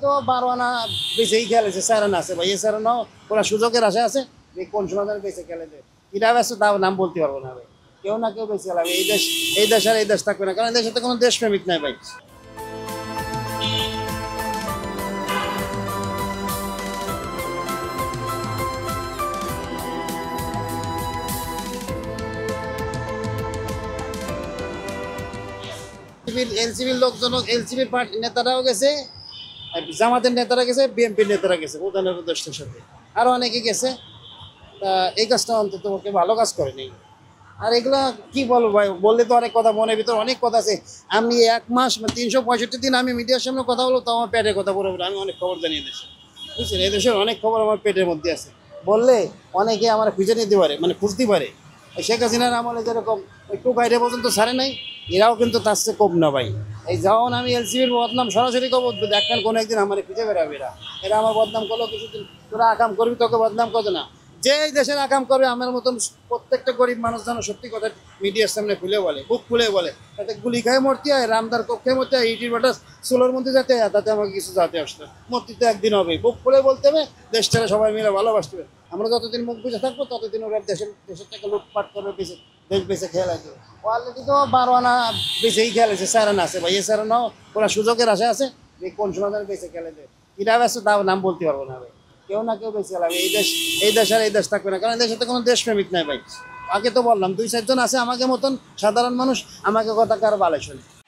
তো 12 আনা বেঁচেই খেলেছে, 4 আনা আছে ভাই, এই 4 আনাও ওরা সুযোগের আশা আছে যে কোন সময় যেন বেঁচে খেলেছে, কিরা ব্যস্ত তাও নাম বলতে পারবো না ভাই। কেউ না কেউ বেঁচে খেলাবে, এই দেশ আর এই দেশ থাকবে না, কারণ এই দেশে তো কোনো দেশপ্রেমিক নাই ভাই। এনসিপির লোকজন, এনসিপির নেতারাও গেছে, জামাতের নেতারা গেছে, বিএনপির নেতারা গেছে প্রধান উপদেষ্টার সাথে, আরো অনেকে গেছে। তা এই কাজটা অন্তত ওকে ভালো কাজ করেনি। আর এগুলা কি বলবো ভাই, বললে তো অনেক কথা, মনের ভিতরে অনেক কথা আছে। আমি 1 মাস 365 দিন আমি মিডিয়ার সামনে কথা বলবো, তো আমার পেটের কথা বলে আমি অনেক খবর জানি দেশে, বুঝছেন, এই দেশের অনেক খবর আমার পেটের মধ্যে আছে। বললে অনেকে আমার খুঁজে নিতে পারে, মানে খুঁজতে পারে। এই শেখ হাসিনার আমলে যেরকম একটু বাইরে পর্যন্ত ছাড়ে নাই, এরাও কিন্তু তার চেয়ে কম না ভাই। এই যখন আমি এলসিবির বদনাম সরাসরি খবর দেখবেন, কোনো একদিন আমার খুঁজে বেড়াবে এরা। এরা আমার বদনাম করলো কিছুদিন, তোরা আকাম করবি, তোকে বদনাম করবে না। যে এই দেশের আকাম করবে আমার মতন প্রত্যেকটা গরিব মানুষ যেন সত্যি কথা মিডিয়ার সামনে খুলে বলে, বুক খুলে বলে, তাতে গুলি খায় মরতে হয়, রামদার কক্ষে মরতে হয়, ইটির বাটাস সোলোর মধ্যে যেতে হয়, তাতে আমাকে কিছু যাতে আসতে মরতে তো একদিন হবে। বুক খুলে বলতে হবে, দেশটাকে সবাই মিলে ভালোবাসতে হবে। আমরা যতদিন মুখ বুঝে থাকবো ততদিন ওরা দেশের থেকে লুটপাট করবে, দেশ বেঁচে খেয়াল আছে। অলরেডি তো 12 আনা বেঁচেই খেলেছে, 4 আনা আছে ভাই, এই 4 আনাও ওরা সুযোগের আশা আছে যে কোন সময় যেন বেঁচে খেলেছে, কিরা ব্যস্ত তাও নাম বলতে পারবো না ভাই। কেউ না কেউ বেঁচে খেলাবে, এই দেশ আর এই দেশ থাকবে না, কারণ এই দেশে তো কোনো দেশপ্রেমিক নাই ভাই। আগে তো বললাম 2-4 জন আছে আমাকে মতন সাধারণ মানুষ, আমাকে কথা কার ভালো শোনে।